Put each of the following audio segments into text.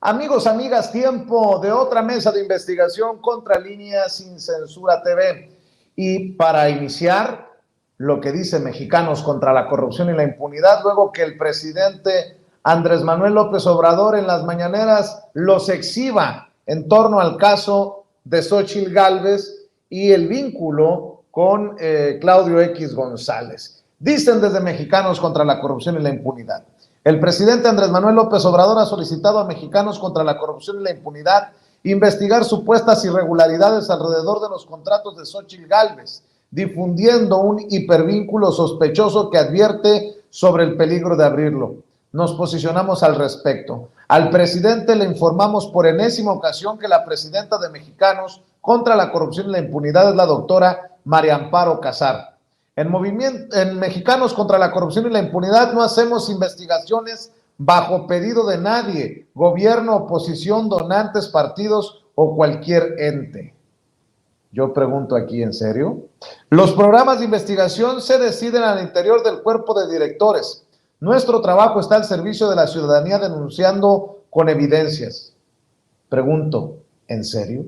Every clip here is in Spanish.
Amigos, amigas, tiempo de otra mesa de investigación contra Línea Sin Censura TV. Y para iniciar, lo que dice Mexicanos contra la Corrupción y la Impunidad, luego que el presidente Andrés Manuel López Obrador en las mañaneras los exhiba en torno al caso de Xóchitl Gálvez y el vínculo con Claudio X González. Dicen desde Mexicanos contra la Corrupción y la Impunidad: el presidente Andrés Manuel López Obrador ha solicitado a Mexicanos contra la Corrupción y la Impunidad investigar supuestas irregularidades alrededor de los contratos de Xóchitl Gálvez, difundiendo un hipervínculo sospechoso que advierte sobre el peligro de abrirlo. Nos posicionamos al respecto. Al presidente le informamos por enésima ocasión que la presidenta de Mexicanos contra la Corrupción y la Impunidad es la doctora María Amparo Casar. En Mexicanos contra la Corrupción y la Impunidad no hacemos investigaciones bajo pedido de nadie, gobierno, oposición, donantes, partidos o cualquier ente. Yo pregunto aquí, ¿en serio? Los programas de investigación se deciden al interior del cuerpo de directores. Nuestro trabajo está al servicio de la ciudadanía denunciando con evidencias. Pregunto, ¿en serio?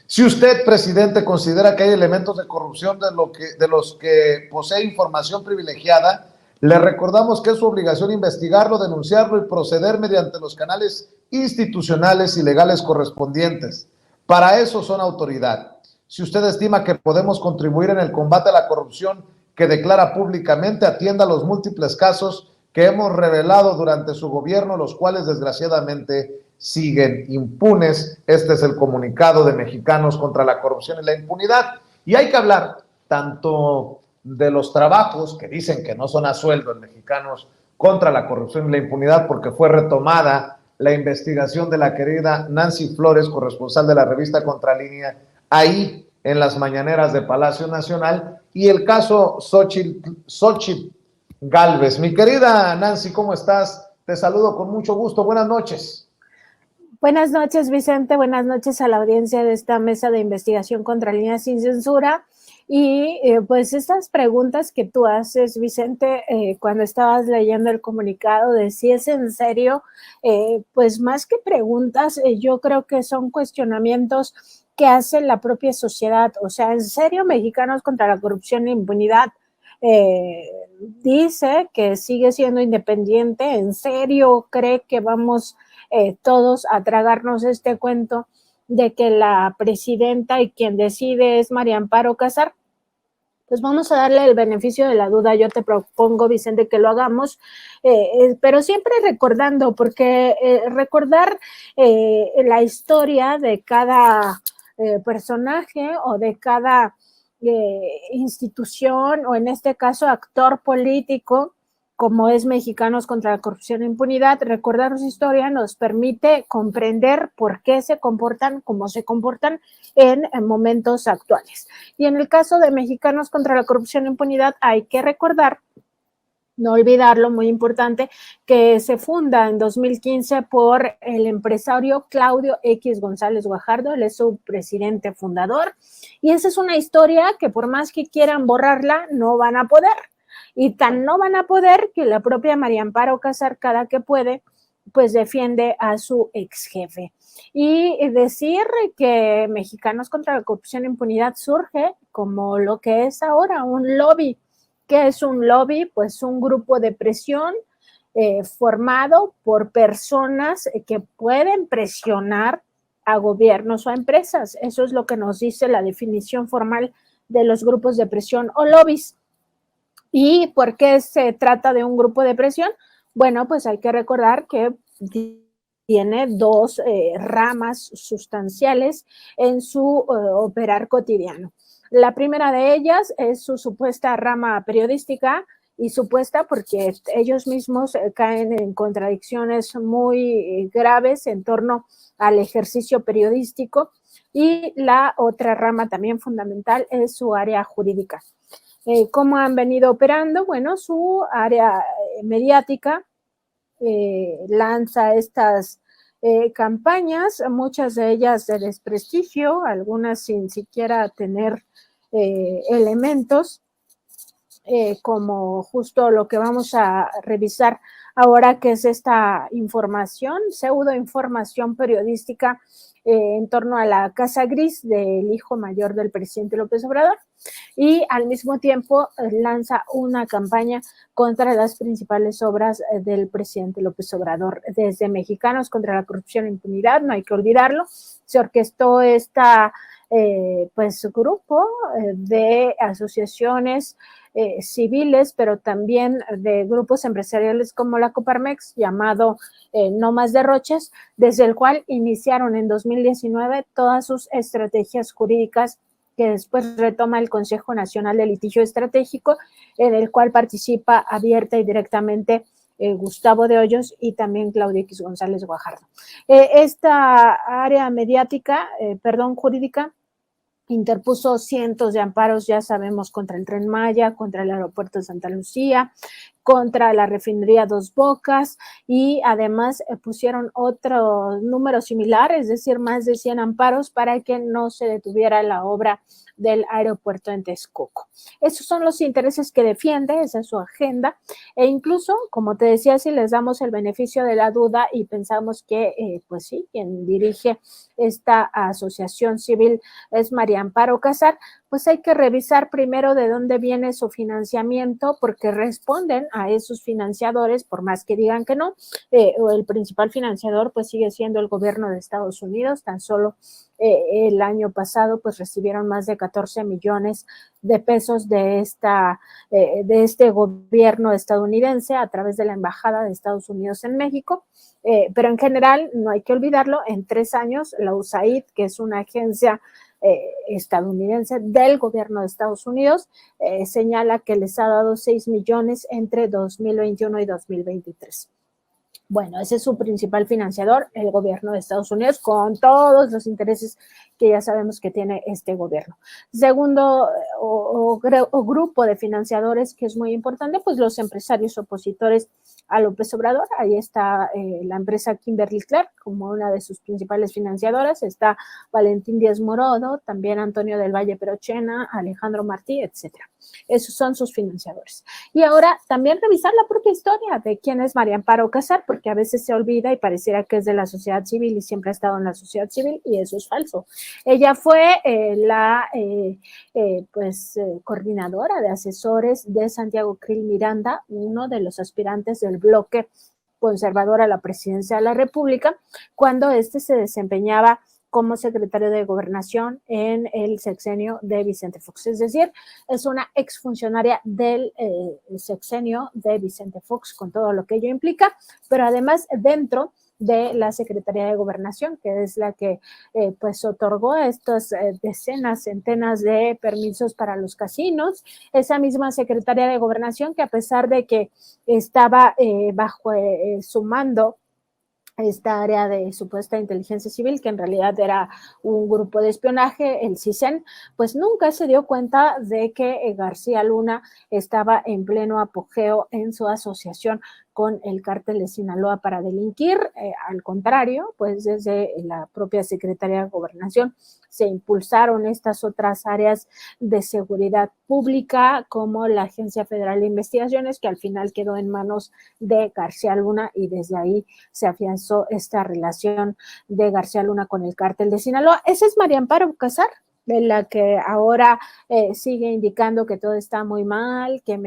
Si usted, presidente, considera que hay elementos de corrupción de los que posee información privilegiada, le recordamos que es su obligación investigarlo, denunciarlo y proceder mediante los canales institucionales y legales correspondientes. Para eso son autoridad. Si usted estima que podemos contribuir en el combate a la corrupción que declara públicamente, atienda los múltiples casos que hemos revelado durante su gobierno, los cuales desgraciadamente siguen impunes. Este es el comunicado de Mexicanos contra la Corrupción y la Impunidad. Y hay que hablar tanto de los trabajos que dicen que no son a sueldo en Mexicanos contra la Corrupción y la Impunidad, porque fue retomada la investigación de la querida Nancy Flores, corresponsal de la revista Contralínea, ahí en las mañaneras de Palacio Nacional, y el caso Xóchitl Gálvez. Mi querida Nancy, ¿cómo estás? Te saludo con mucho gusto. Buenas noches. Buenas noches, Vicente. Buenas noches a la audiencia de esta mesa de investigación contra Línea Sin Censura. Y pues estas preguntas que tú haces, Vicente, cuando estabas leyendo el comunicado de si es en serio, pues más que preguntas, yo creo que son cuestionamientos que hace la propia sociedad. O sea, ¿en serio Mexicanos contra la Corrupción e Impunidad dice que sigue siendo independiente? ¿En serio cree que vamos todos a tragarnos este cuento de que la presidenta y quien decide es María Amparo Casar? Pues vamos a darle el beneficio de la duda. Yo te propongo, Vicente, que lo hagamos, pero siempre recordando, porque recordar la historia de cada personaje o de cada institución, o en este caso actor político, como es Mexicanos contra la Corrupción e Impunidad, recordar su historia nos permite comprender por qué se comportan como se comportan en momentos actuales. Y en el caso de Mexicanos contra la Corrupción e Impunidad hay que recordar, no olvidarlo, muy importante, que se funda en 2015 por el empresario Claudio X González Guajardo. Él es su presidente fundador, y esa es una historia que por más que quieran borrarla, no van a poder. Y tan no van a poder que la propia María Amparo Casar, cada que puede, pues defiende a su ex jefe. Y decir que Mexicanos contra la Corrupción e Impunidad surge como lo que es ahora, un lobby. ¿Qué es un lobby? Pues un grupo de presión formado por personas que pueden presionar a gobiernos o a empresas. Eso es lo que nos dice la definición formal de los grupos de presión o lobbies. ¿Y por qué se trata de un grupo de presión? Bueno, pues hay que recordar que tiene dos ramas sustanciales en su operar cotidiano. La primera de ellas es su supuesta rama periodística, y supuesta porque ellos mismos caen en contradicciones muy graves en torno al ejercicio periodístico, y la otra rama también fundamental es su área jurídica. ¿Cómo han venido operando? Bueno, su área mediática lanza estas campañas, muchas de ellas de desprestigio, algunas sin siquiera tener elementos, como justo lo que vamos a revisar ahora que es esta información, pseudoinformación periodística en torno a la Casa Gris del hijo mayor del presidente López Obrador, y al mismo tiempo lanza una campaña contra las principales obras del presidente López Obrador. Desde Mexicanos contra la Corrupción e Impunidad, no hay que olvidarlo, se orquestó esta pues grupo de asociaciones civiles, pero también de grupos empresariales como la Coparmex, llamado No Más Derroches, desde el cual iniciaron en 2019 todas sus estrategias jurídicas, que después retoma el Consejo Nacional de Litigio Estratégico, en el cual participa abierta y directamente Gustavo de Hoyos y también Claudia X González Guajardo. Esta área mediática, jurídica, interpuso cientos de amparos, ya sabemos, contra el Tren Maya, contra el aeropuerto de Santa Lucía, contra la refinería Dos Bocas, y además pusieron otro número similar, es decir, más de 100 amparos para que no se detuviera la obra del aeropuerto en Texcoco. Esos son los intereses que defiende, esa es su agenda, e incluso, como te decía, si les damos el beneficio de la duda y pensamos que, pues sí, quien dirige esta asociación civil es María Amparo Casar, pues hay que revisar primero de dónde viene su financiamiento, porque responden a esos financiadores, por más que digan que no. El principal financiador pues sigue siendo el gobierno de Estados Unidos. Tan solo el año pasado pues recibieron más de 14 millones de pesos de este gobierno estadounidense a través de la Embajada de Estados Unidos en México. Pero en general, no hay que olvidarlo, en 3 años la USAID, que es una agencia estadounidense del gobierno de Estados Unidos, señala que les ha dado 6 millones entre 2021 y 2023. Bueno, ese es su principal financiador, el gobierno de Estados Unidos, con todos los intereses que ya sabemos que tiene este gobierno. Segundo grupo de financiadores que es muy importante, pues los empresarios opositores a López Obrador. Ahí está la empresa Kimberly-Clark como una de sus principales financiadoras, está Valentín Díaz Morodo, también Antonio del Valle Perochena, Alejandro Martí, etcétera. Esos son sus financiadores. Y ahora también revisar la propia historia de quién es María Amparo Casar, porque a veces se olvida y pareciera que es de la sociedad civil y siempre ha estado en la sociedad civil, y eso es falso. Ella fue coordinadora de asesores de Santiago Krill Miranda, uno de los aspirantes del bloque conservador a la presidencia de la República, cuando se desempeñaba como secretario de Gobernación en el sexenio de Vicente Fox. Es decir, es una exfuncionaria del sexenio de Vicente Fox, con todo lo que ello implica, pero además dentro de la Secretaría de Gobernación, que es la que pues otorgó estas decenas, centenas de permisos para los casinos. Esa misma Secretaría de Gobernación que, a pesar de que estaba bajo su mando esta área de supuesta inteligencia civil, que en realidad era un grupo de espionaje, el CISEN, pues nunca se dio cuenta de que García Luna estaba en pleno apogeo en su asociación con el cártel de Sinaloa para delinquir. Al contrario, pues desde la propia Secretaría de Gobernación se impulsaron estas otras áreas de seguridad pública, como la Agencia Federal de Investigaciones, que al final quedó en manos de García Luna, y desde ahí se afianzó esta relación de García Luna con el cártel de Sinaloa. Esa es María Amparo Casar, de la que ahora sigue indicando que todo está muy mal, que en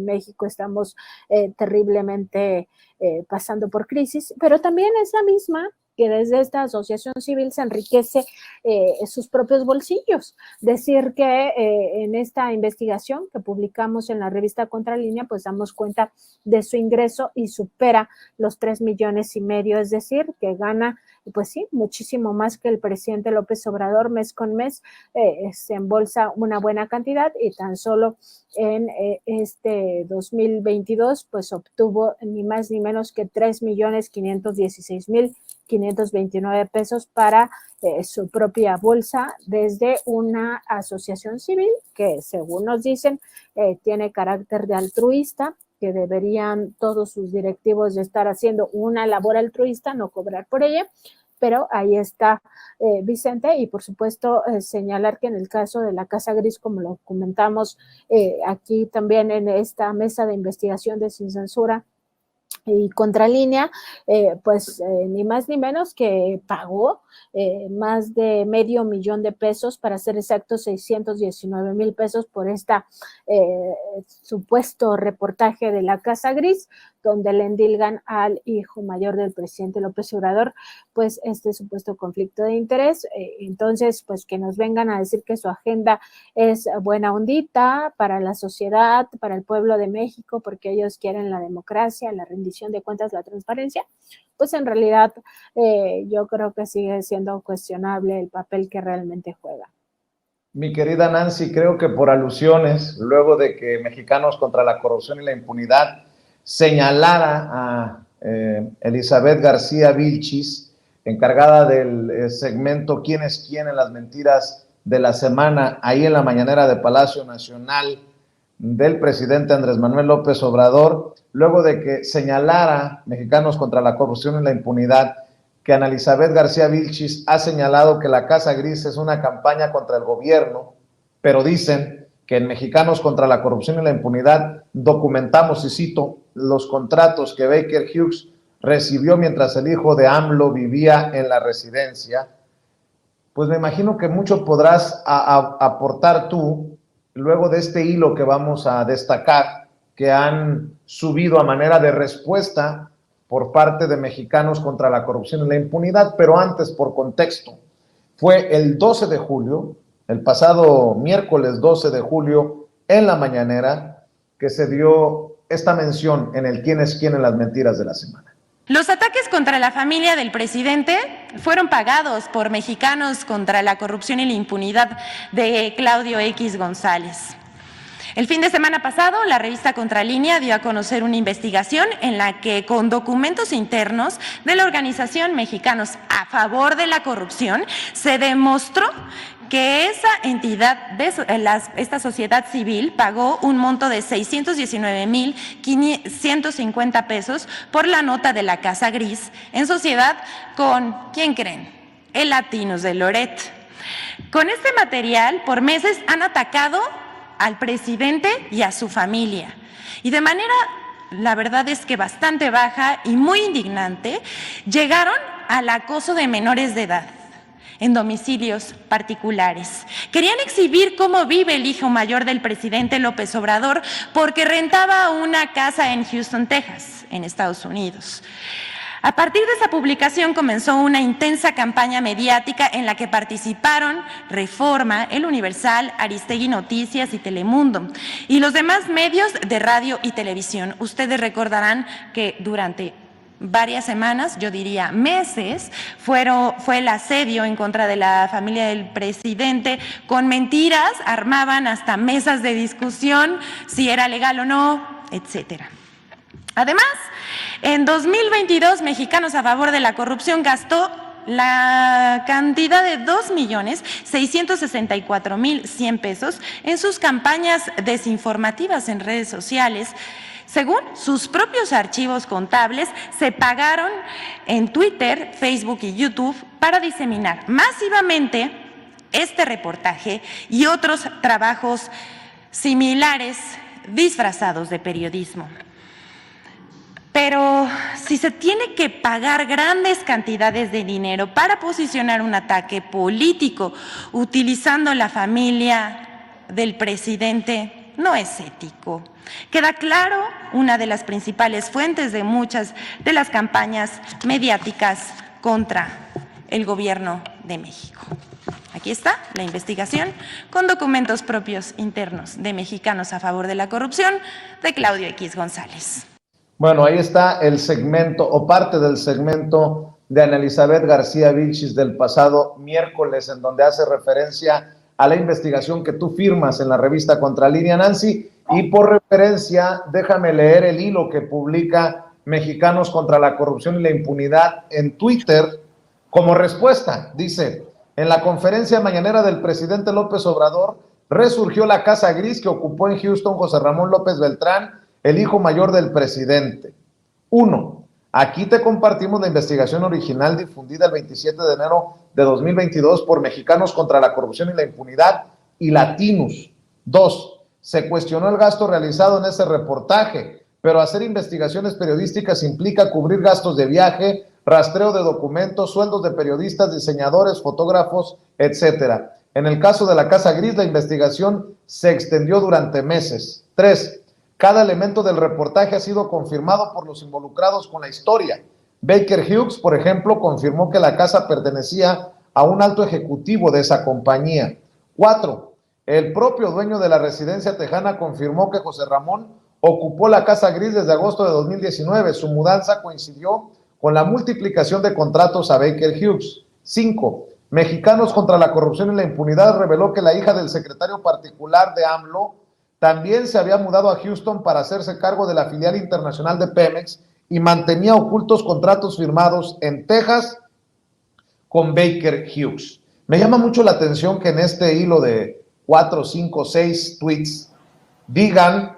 México estamos terriblemente pasando por crisis, pero también es la misma que desde esta asociación civil se enriquece sus propios bolsillos. Decir que en esta investigación que publicamos en la revista Contralínea, pues damos cuenta de su ingreso y supera los 3,5 millones, es decir, que gana, pues sí, muchísimo más que el presidente López Obrador mes con mes. Se embolsa una buena cantidad, y tan solo en este 2022 pues obtuvo ni más ni menos que 3,516,529 pesos para su propia bolsa, desde una asociación civil que, según nos dicen, tiene carácter de altruista, que deberían todos sus directivos de estar haciendo una labor altruista, no cobrar por ella. Pero ahí está Vicente, y por supuesto señalar que en el caso de la Casa Gris, como lo comentamos aquí también en esta mesa de investigación de Sin Censura, y Contralínea, pues ni más ni menos que pagó más de $500,000 para ser exactos, 619,000 pesos por supuesto reportaje de la Casa Gris, donde le endilgan al hijo mayor del presidente López Obrador, pues supuesto conflicto de interés. Entonces, pues que nos vengan a decir que su agenda es buena ondita para la sociedad, para el pueblo de México, porque ellos quieren la democracia, la rendición de cuentas, la transparencia, pues en realidad yo creo que sigue siendo cuestionable el papel que realmente juega. Mi querida Nancy, creo que por alusiones, luego de que Mexicanos contra la Corrupción y la Impunidad señalara a Elizabeth García Vilchis, encargada del segmento ¿Quién es quién en las mentiras de la semana, ahí en la mañanera de Palacio Nacional del presidente Andrés Manuel López Obrador, luego de que señalara Mexicanos contra la Corrupción y la Impunidad que Ana Elizabeth García Vilchis ha señalado que la Casa Gris es una campaña contra el gobierno, pero dicen que en Mexicanos contra la Corrupción y la Impunidad documentamos, y cito, los contratos que Baker Hughes recibió mientras el hijo de AMLO vivía en la residencia. Pues me imagino que mucho podrás aportar tú luego de este hilo que vamos a destacar, que han subido a manera de respuesta por parte de Mexicanos contra la Corrupción y la Impunidad. Pero antes, por contexto, fue el 12 de julio, el pasado miércoles 12 de julio, en la mañanera, que se dio esta mención en el quién es quién en las mentiras de la semana. Los ataques contra la familia del presidente fueron pagados por Mexicanos contra la Corrupción y la Impunidad de Claudio X González. El fin de semana pasado, la revista Contralínea dio a conocer una investigación en la que, con documentos internos de la organización Mexicanos a Favor de la Corrupción, se demostró que esa entidad, esta sociedad civil, pagó un monto de 619,150 pesos por la nota de la Casa Gris, en sociedad con, ¿quién creen?, el Latinus de Loret. Con este material, por meses han atacado al presidente y a su familia, y de manera, la verdad es que bastante baja y muy indignante, llegaron al acoso de menores de edad en domicilios particulares. Querían exhibir cómo vive el hijo mayor del presidente López Obrador porque rentaba una casa en Houston, Texas, en Estados Unidos. A partir de esa publicación comenzó una intensa campaña mediática en la que participaron Reforma, El Universal, Aristegui Noticias y Telemundo, y los demás medios de radio y televisión. Ustedes recordarán que durante varias semanas, yo diría meses, fue el asedio en contra de la familia del presidente. Con mentiras armaban hasta mesas de discusión, si era legal o no, etcétera. Además, en 2022, Mexicanos a Favor de la Corrupción gastó la cantidad de 2,664,100 pesos en sus campañas desinformativas en redes sociales. Según sus propios archivos contables, se pagaron en Twitter, Facebook y YouTube para diseminar masivamente este reportaje y otros trabajos similares disfrazados de periodismo. Pero si se tiene que pagar grandes cantidades de dinero para posicionar un ataque político utilizando la familia del presidente, no es ético. Queda claro, una de las principales fuentes de muchas de las campañas mediáticas contra el gobierno de México. Aquí está la investigación con documentos propios internos de Mexicanos a Favor de la Corrupción de Claudio X González. Bueno, ahí está el segmento o parte del segmento de Ana Elizabeth García Vilchis del pasado miércoles, en donde hace referencia a la investigación que tú firmas en la revista Contralínea, Nancy, y por referencia, déjame leer el hilo que publica Mexicanos contra la Corrupción y la Impunidad en Twitter como respuesta. Dice: en la conferencia mañanera del presidente López Obrador, resurgió la Casa Gris que ocupó en Houston José Ramón López Beltrán, el hijo mayor del presidente. 1. Aquí te compartimos la investigación original difundida el 27 de enero de 2022 por Mexicanos contra la Corrupción y la Impunidad y Latinus. 2. Se cuestionó el gasto realizado en ese reportaje. pero hacer investigaciones periodísticas implica cubrir gastos de viaje, rastreo de documentos, sueldos de periodistas, diseñadores, fotógrafos, etcétera. En el caso de la Casa Gris, la investigación se extendió durante meses. 3. Cada elemento del reportaje ha sido confirmado por los involucrados con la historia. Baker Hughes, por ejemplo, confirmó que la casa pertenecía a un alto ejecutivo de esa compañía. 4. El propio dueño de la residencia tejana confirmó que José Ramón ocupó la Casa Gris desde agosto de 2019. Su mudanza coincidió con la multiplicación de contratos a Baker Hughes. 5. Mexicanos contra la corrupción y la impunidad reveló que la hija del secretario particular de AMLO también se había mudado a Houston para hacerse cargo de la filial internacional de Pemex y mantenía ocultos contratos firmados en Texas con Baker Hughes. Me llama mucho la atención que en este hilo de 4, 5, 6 tweets digan,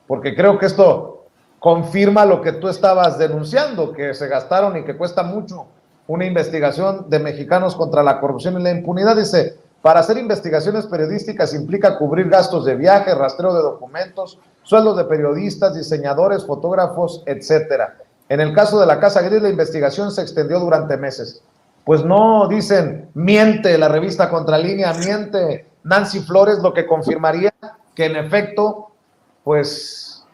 porque creo que esto confirma lo que tú estabas denunciando, que se gastaron y que cuesta mucho una investigación de Mexicanos contra la corrupción y la impunidad. Dice, para hacer investigaciones periodísticas implica cubrir gastos de viaje, rastreo de documentos, sueldos de periodistas, diseñadores, fotógrafos, etcétera. En el caso de la Casa Gris, la investigación se extendió durante meses. Pues no dicen, miente la revista Contralínea, miente Nancy Flores, lo que confirmaría que en efecto, pues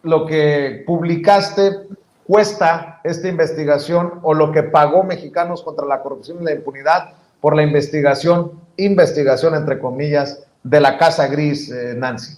lo que publicaste cuesta esta investigación o lo que pagó Mexicanos contra la corrupción y la impunidad por la investigación entre comillas, de la Casa Gris, Nancy.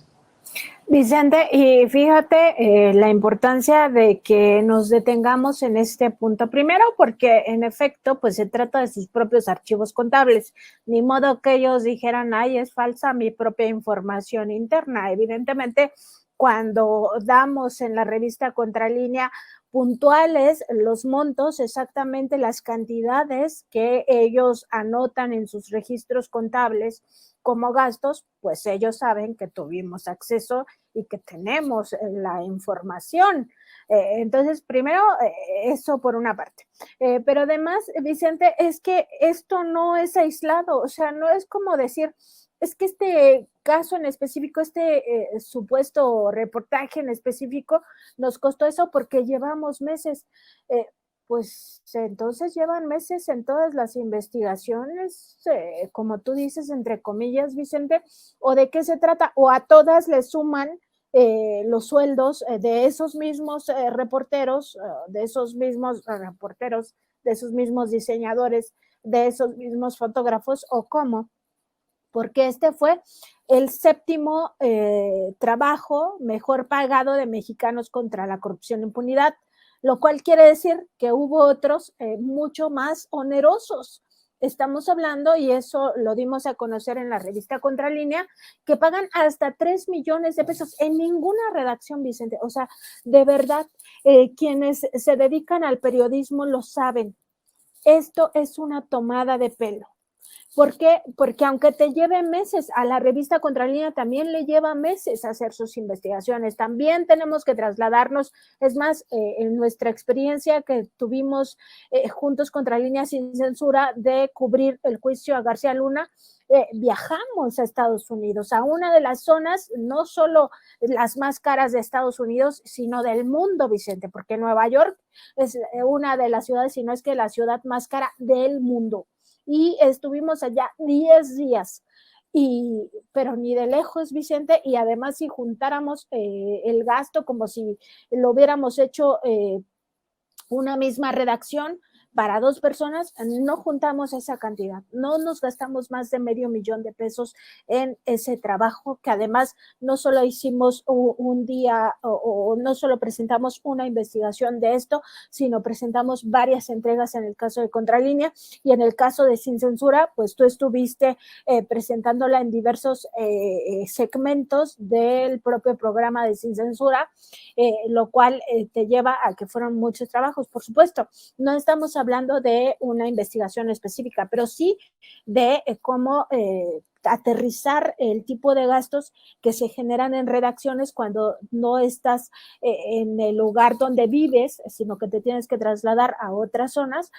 Vicente, y fíjate la importancia de que nos detengamos en este punto. Primero, porque en efecto, pues se trata de sus propios archivos contables. Ni modo que ellos dijeran, ay, es falsa mi propia información interna. Evidentemente, cuando damos en la revista Contralínea puntuales los montos, exactamente las cantidades que ellos anotan en sus registros contables como gastos, pues ellos saben que tuvimos acceso y que tenemos la información. Entonces, primero, eso por una parte. Pero además, Vicente, es que esto no es aislado, o sea, no es como decir, es que este caso en específico, supuesto reportaje en específico, nos costó eso porque llevamos meses. Pues entonces llevan meses en todas las investigaciones, como tú dices, entre comillas, Vicente, o de qué se trata, o a todas le suman los sueldos de esos mismos reporteros, de esos mismos reporteros, de esos mismos diseñadores, de esos mismos fotógrafos, o cómo, porque este fue el séptimo trabajo mejor pagado de Mexicanos contra la corrupción e impunidad, lo cual quiere decir que hubo otros mucho más onerosos. Estamos hablando, y eso lo dimos a conocer en la revista Contralínea, que pagan hasta 3 millones de pesos en ninguna redacción, Vicente. O sea, de verdad, quienes se dedican al periodismo lo saben. Esto es una tomada de pelo. ¿Por qué? Porque aunque te lleve meses, a la revista Contralínea también le lleva meses hacer sus investigaciones. También tenemos que trasladarnos, es más, en nuestra experiencia que tuvimos juntos Contralínea sin censura de cubrir el juicio a García Luna, viajamos a Estados Unidos, a una de las zonas, no solo las más caras de Estados Unidos, sino del mundo, Vicente, porque Nueva York es una de las ciudades, si no es que la ciudad más cara del mundo. Y estuvimos allá 10 días, pero ni de lejos, Vicente, y además si juntáramos el gasto como si lo hubiéramos hecho una misma redacción para 2 personas, no juntamos esa cantidad, no nos gastamos más de $500,000 de pesos en ese trabajo, que además no solo hicimos un día o no solo presentamos una investigación de esto, sino presentamos varias entregas en el caso de Contralínea, y en el caso de Sin Censura, pues tú estuviste presentándola en diversos segmentos del propio programa de Sin Censura, lo cual te lleva a que fueron muchos trabajos. Por supuesto, no estamos hablando de una investigación específica, pero sí de cómo aterrizar el tipo de gastos que se generan en redacciones cuando no estás en el lugar donde vives, sino que te tienes que trasladar a otras zonas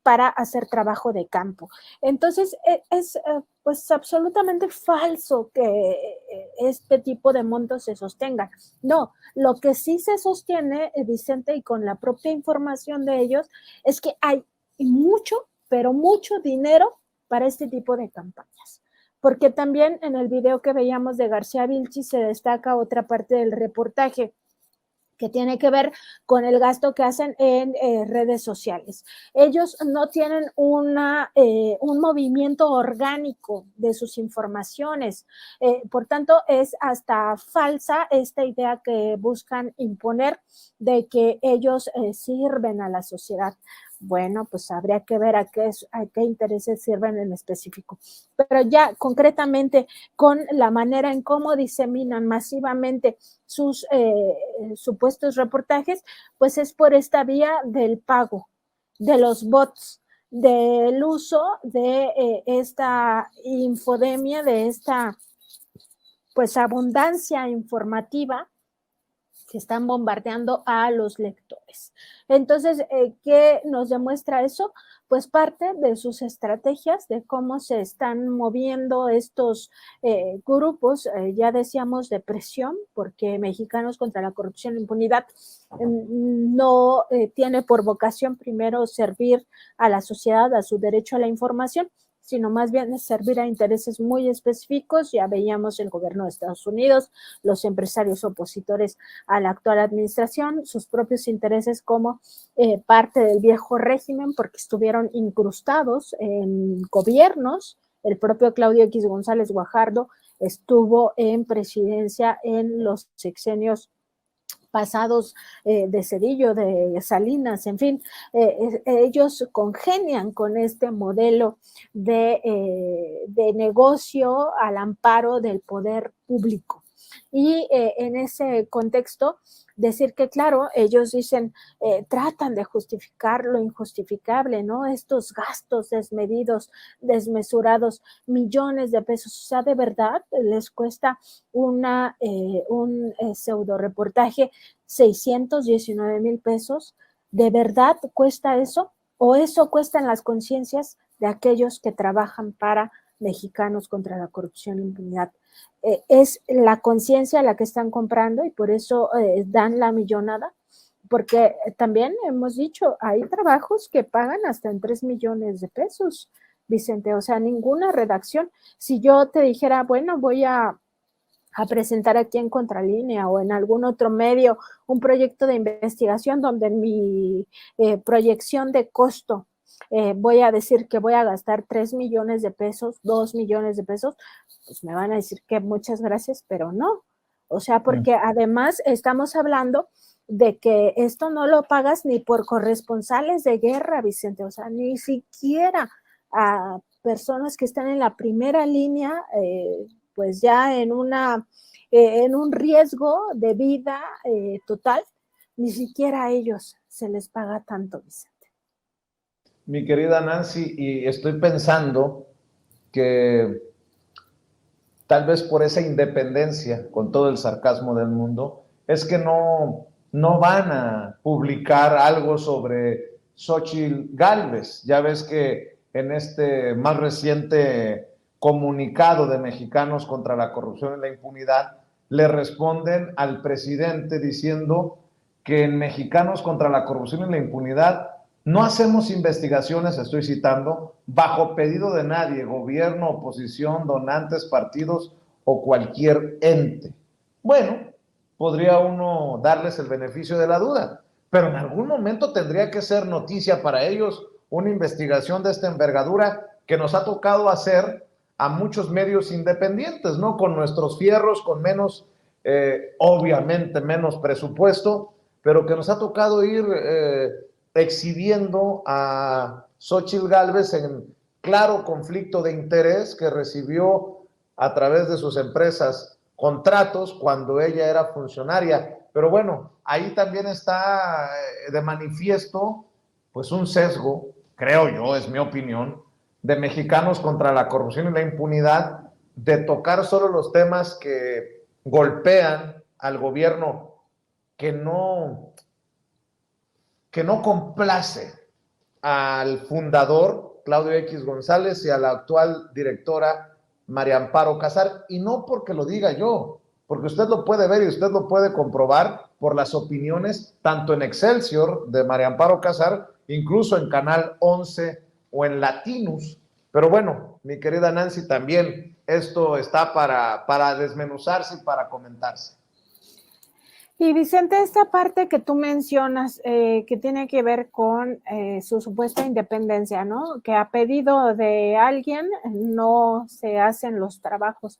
para hacer trabajo de campo. Entonces, es pues absolutamente falso que este tipo de montos se sostengan. No, lo que sí se sostiene, Vicente, y con la propia información de ellos, es que hay mucho, pero mucho dinero para este tipo de campañas. Porque también en el video que veíamos de García Vilchis se destaca otra parte del reportaje que tiene que ver con el gasto que hacen en redes sociales. Ellos no tienen un movimiento orgánico de sus informaciones. Por tanto, es hasta falsa esta idea que buscan imponer de que ellos sirven a la sociedad. Bueno, pues habría que ver a qué intereses sirven en específico. Pero ya concretamente con la manera en cómo diseminan masivamente sus supuestos reportajes, pues es por esta vía del pago, de los bots, del uso de esta infodemia, de esta pues abundancia informativa que están bombardeando a los lectores. Entonces, ¿qué nos demuestra eso? Pues parte de sus estrategias, de cómo se están moviendo estos grupos, ya decíamos, de presión, porque Mexicanos contra la Corrupción e Impunidad no tiene por vocación primero servir a la sociedad, a su derecho a la información, sino más bien es servir a intereses muy específicos. Ya veíamos el gobierno de Estados Unidos, los empresarios opositores a la actual administración, sus propios intereses como parte del viejo régimen, porque estuvieron incrustados en gobiernos. El propio Claudio X González Guajardo estuvo en presidencia en los sexenios pasados de Cedillo, de Salinas, en fin, ellos congenian con este modelo de negocio al amparo del poder público. Y en ese contexto, decir que, claro, ellos dicen, tratan de justificar lo injustificable, ¿no? Estos gastos desmedidos, desmesurados, millones de pesos, o sea, de verdad les cuesta un pseudo reportaje 619,000 pesos. ¿De verdad cuesta eso? ¿O eso cuesta en las conciencias de aquellos que trabajan para Mexicanos contra la Corrupción e Impunidad? Es la conciencia la que están comprando y por eso dan la millonada, porque también hemos dicho, hay trabajos que pagan hasta en 3 millones de pesos, Vicente, o sea, ninguna redacción. Si yo te dijera, bueno, voy a presentar aquí en Contralínea o en algún otro medio un proyecto de investigación donde en mi proyección de costo voy a decir que voy a gastar 3 millones de pesos, 2 millones de pesos, pues me van a decir que muchas gracias, pero no. O sea, porque además estamos hablando de que esto no lo pagas ni por corresponsales de guerra, Vicente, o sea, ni siquiera a personas que están en la primera línea, pues ya en un riesgo de vida total, ni siquiera a ellos se les paga tanto, Vicente. Mi querida Nancy, y estoy pensando que tal vez por esa independencia, con todo el sarcasmo del mundo, es que no van a publicar algo sobre Xóchitl Gálvez. Ya ves que en este más reciente comunicado de Mexicanos contra la Corrupción y la Impunidad, le responden al presidente diciendo que en Mexicanos contra la Corrupción y la Impunidad no hacemos investigaciones, estoy citando, bajo pedido de nadie, gobierno, oposición, donantes, partidos o cualquier ente. Bueno, podría uno darles el beneficio de la duda, pero en algún momento tendría que ser noticia para ellos una investigación de esta envergadura que nos ha tocado hacer a muchos medios independientes, ¿no? Con nuestros fierros, con menos, obviamente menos presupuesto, pero que nos ha tocado ir exhibiendo a Xóchitl Gálvez en claro conflicto de interés, que recibió a través de sus empresas contratos cuando ella era funcionaria. Pero bueno, ahí también está de manifiesto pues un sesgo, creo yo, es mi opinión, de Mexicanos contra la Corrupción y la Impunidad, de tocar solo los temas que golpean al gobierno, que no complace al fundador Claudio X González y a la actual directora María Amparo Casar, y no porque lo diga yo, porque usted lo puede ver y usted lo puede comprobar por las opiniones tanto en Excelsior de María Amparo Casar, incluso en Canal 11 o en Latinus. Pero bueno, mi querida Nancy, también esto está para desmenuzarse y para comentarse. Y Vicente, esta parte que tú mencionas, que tiene que ver con su supuesta independencia, ¿no? Que a pedido de alguien no se hacen los trabajos.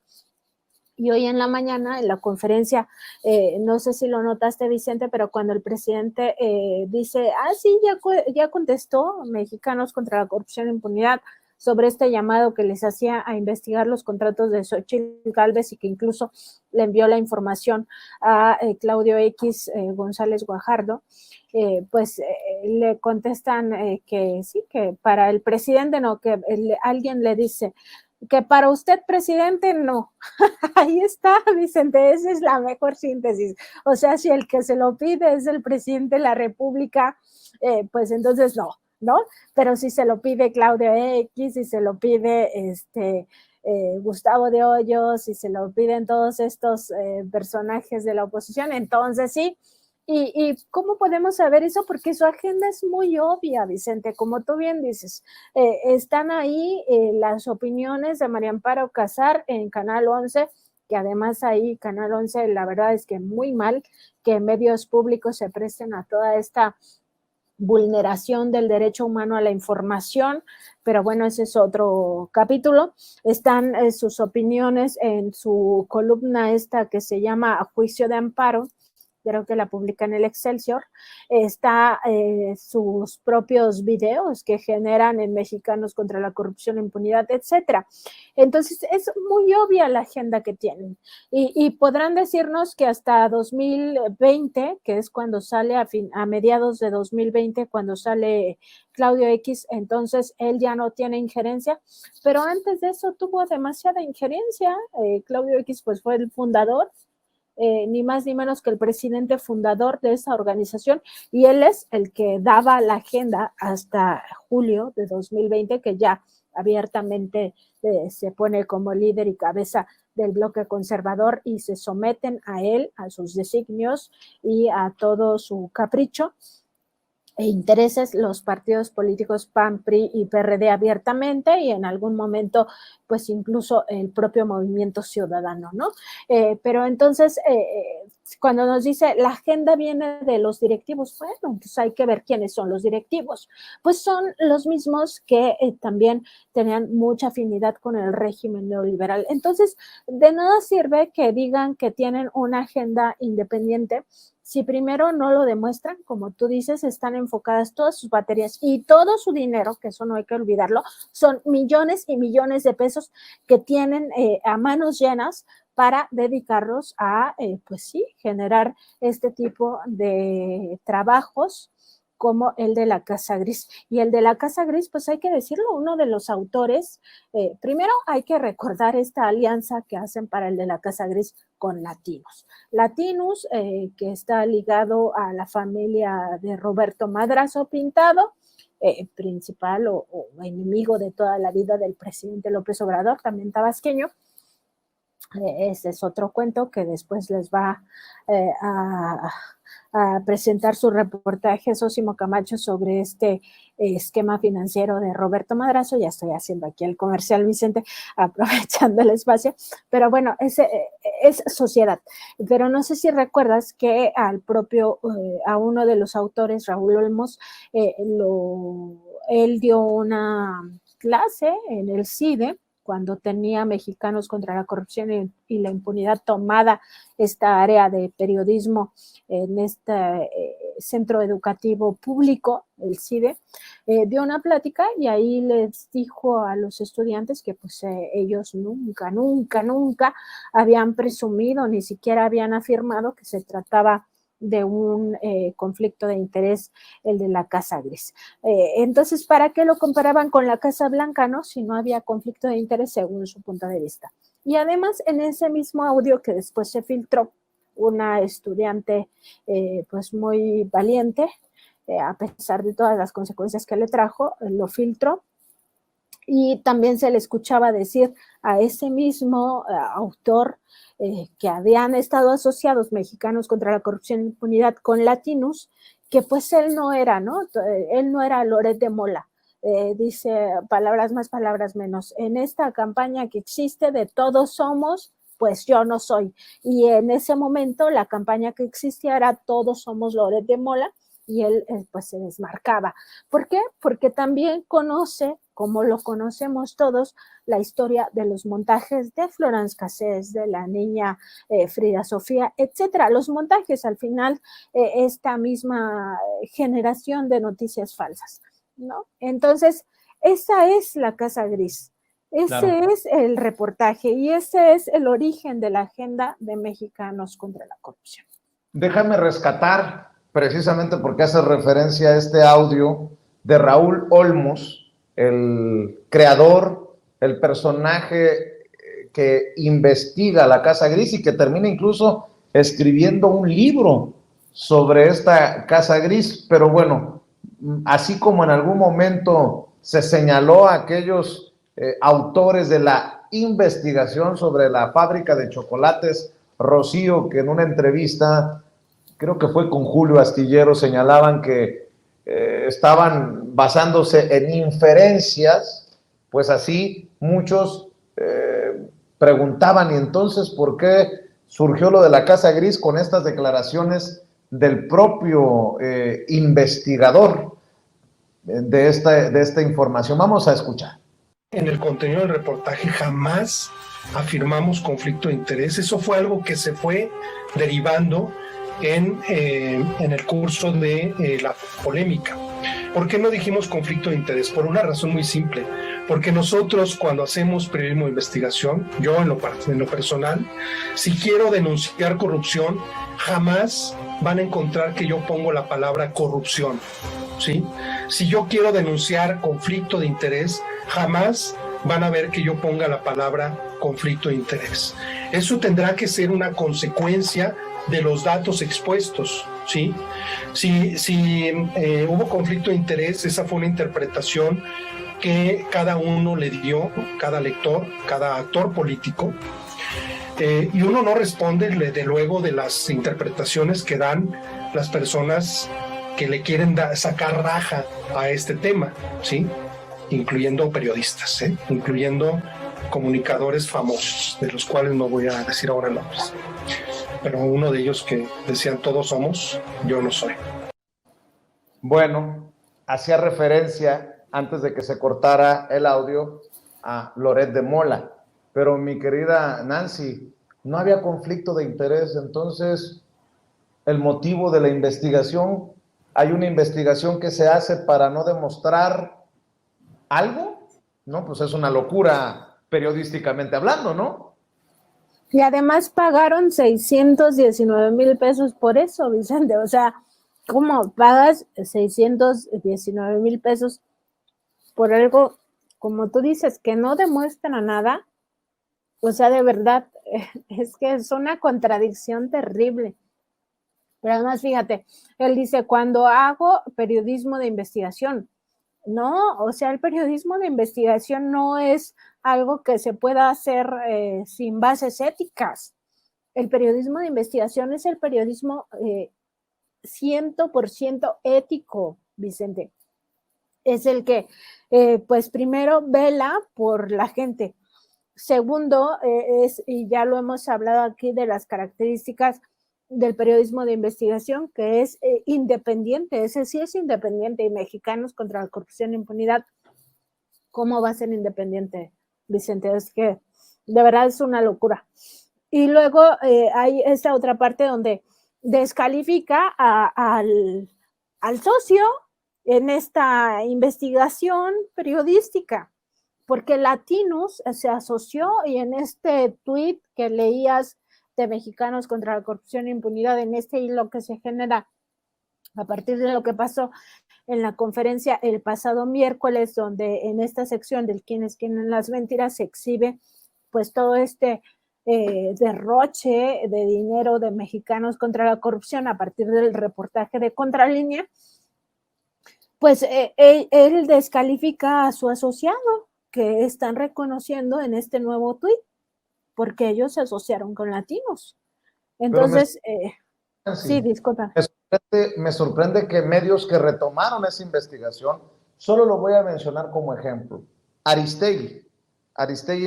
Y hoy en la mañana, en la conferencia, no sé si lo notaste, Vicente, pero cuando el presidente dice, sí, ya contestó Mexicanos contra la Corrupción e Impunidad sobre este llamado que les hacía a investigar los contratos de Xochitl Gálvez y que incluso le envió la información a Claudio X González Guajardo, pues le contestan que sí, que para el presidente no, que alguien le dice que para usted, presidente, no. Ahí está, Vicente, esa es la mejor síntesis. O sea, si el que se lo pide es el presidente de la República, pues entonces ¿no? Pero si se lo pide Claudio X, si se lo pide Gustavo de Hoyos, si se lo piden todos estos personajes de la oposición, entonces sí. ¿Y cómo podemos saber eso? Porque su agenda es muy obvia, Vicente, como tú bien dices. Están ahí las opiniones de María Amparo Casar en Canal 11, que además ahí Canal 11, la verdad es que muy mal que medios públicos se presten a toda esta vulneración del derecho humano a la información, pero bueno, ese es otro capítulo. Están sus opiniones en su columna esta que se llama A Juicio de Amparo, creo que la publica en el Excelsior, está sus propios videos que generan en Mexicanos contra la Corrupción e Impunidad, etcétera. Entonces, es muy obvia la agenda que tienen. Y podrán decirnos que hasta 2020, que es cuando sale a mediados de 2020, cuando sale Claudio X, entonces él ya no tiene injerencia, pero antes de eso tuvo demasiada injerencia. Claudio X pues fue el fundador, ni más ni menos que el presidente fundador de esa organización, y él es el que daba la agenda hasta julio de 2020, que ya abiertamente se pone como líder y cabeza del bloque conservador y se someten a él, a sus designios y a todo su capricho e intereses los partidos políticos PAN, PRI y PRD abiertamente, y en algún momento pues incluso el propio Movimiento Ciudadano, ¿no? Pero entonces cuando nos dice la agenda viene de los directivos, bueno, pues hay que ver quiénes son los directivos. Pues son los mismos que también tenían mucha afinidad con el régimen neoliberal. Entonces, de nada sirve que digan que tienen una agenda independiente si primero no lo demuestran. Como tú dices, están enfocadas todas sus baterías y todo su dinero, que eso no hay que olvidarlo, son millones y millones de pesos que tienen a manos llenas para dedicarlos a, pues sí, generar este tipo de trabajos como el de la Casa Gris. Y el de la Casa Gris, pues hay que decirlo, uno de los autores, primero hay que recordar esta alianza que hacen para el de la Casa Gris con Latinus. Latinus, que está ligado a la familia de Roberto Madrazo Pintado, principal o enemigo de toda la vida del presidente López Obrador, también tabasqueño. Ese es otro cuento que después les va a presentar su reportaje Sósimo Camacho sobre este esquema financiero de Roberto Madrazo. Ya estoy haciendo aquí el comercial, Vicente, aprovechando el espacio, pero bueno, es sociedad. Pero no sé si recuerdas que a uno de los autores, Raúl Olmos, él dio una clase en el CIDE cuando tenía Mexicanos contra la Corrupción y la Impunidad tomada esta área de periodismo en este centro educativo público, el CIDE, dio una plática y ahí les dijo a los estudiantes que pues ellos nunca habían presumido, ni siquiera habían afirmado que se trataba de un conflicto de interés, el de la Casa Gris. Entonces, ¿para qué lo comparaban con la Casa Blanca, no? Si no había conflicto de interés según su punto de vista. Y además, en ese mismo audio que después se filtró, una estudiante pues muy valiente a pesar de todas las consecuencias que le trajo, lo filtró. Y también se le escuchaba decir a ese mismo autor que habían estado asociados Mexicanos contra la Corrupción e Impunidad con Latinus, que pues él no era, ¿no? Él no era Loret de Mola. Dice, palabras más, palabras menos. En esta campaña que existe de todos somos, pues yo no soy. Y en ese momento la campaña que existía era todos somos Loret de Mola, y él pues se desmarcaba. ¿Por qué? Porque también conoce, como lo conocemos todos, la historia de los montajes de Florence Cassés, de la niña Frida Sofía, etcétera. Los montajes, al final, esta misma generación de noticias falsas, ¿no? Entonces, esa es la Casa Gris. Ese es el reportaje y ese es el origen de la agenda de Mexicanos contra la Corrupción. Déjame rescatar, precisamente porque hace referencia a este audio de Raúl Olmos, el creador, el personaje que investiga la Casa Gris y que termina incluso escribiendo un libro sobre esta Casa Gris. Pero bueno, así como en algún momento se señaló a aquellos autores de la investigación sobre la fábrica de chocolates Rocío, que en una entrevista, creo que fue con Julio Astillero, señalaban que estaban basándose en inferencias, pues así muchos preguntaban, ¿y entonces por qué surgió lo de la Casa Gris con estas declaraciones del propio investigador de esta información? Vamos a escuchar. En el contenido del reportaje jamás afirmamos conflicto de interés. Eso fue algo que se fue derivando en el curso de la polémica. ¿Por qué no dijimos conflicto de interés? Por una razón muy simple. Porque nosotros, cuando hacemos periodismo de investigación, yo en lo personal, si quiero denunciar corrupción, jamás van a encontrar que yo pongo la palabra corrupción, ¿sí? Si yo quiero denunciar conflicto de interés, jamás van a ver que yo ponga la palabra conflicto de interés. Eso tendrá que ser una consecuencia de los datos expuestos, ¿sí? Si hubo conflicto de interés, esa fue una interpretación que cada uno le dio, cada lector, cada actor político, y uno no responde de luego de las interpretaciones que dan las personas que le quieren sacar raja a este tema, ¿sí? Incluyendo periodistas, incluyendo comunicadores famosos, de los cuales no voy a decir ahora nombres, pero uno de ellos que decían todos somos, yo no soy. Bueno, hacía referencia antes de que se cortara el audio a Loret de Mola, pero mi querida Nancy, no había conflicto de interés. Entonces el motivo de la investigación, hay una investigación que se hace para no demostrar algo, ¿no? Pues es una locura periodísticamente hablando, ¿no? Y además pagaron 619,000 pesos por eso, Vicente. O sea, ¿cómo pagas 619,000 pesos por algo, como tú dices, que no demuestra nada? O sea, de verdad, es que es una contradicción terrible. Pero además, fíjate, él dice, cuando hago periodismo de investigación, no, o sea, el periodismo de investigación no es algo que se pueda hacer sin bases éticas. El periodismo de investigación es el periodismo 100% ético, Vicente. Es el que, pues primero, vela por la gente. Segundo, y ya lo hemos hablado aquí de las características del periodismo de investigación, que es independiente. Ese sí es independiente. Y Mexicanos contra la Corrupción e Impunidad, ¿cómo va a ser independiente, Vicente? Es que de verdad es una locura. Y luego hay esta otra parte donde descalifica al socio en esta investigación periodística, porque Latinus se asoció, y en este tuit que leías de Mexicanos contra la Corrupción e Impunidad, en este hilo que se genera a partir de lo que pasó en la conferencia el pasado miércoles, donde en esta sección del quién es quién en las mentiras se exhibe pues todo este derroche de dinero de Mexicanos contra la Corrupción a partir del reportaje de Contralínea. pues él descalifica a su asociado, que están reconociendo en este nuevo tuit, porque ellos se asociaron con latinos. Entonces, sí, disculpa. Me sorprende que medios que retomaron esa investigación, solo lo voy a mencionar como ejemplo, Aristegui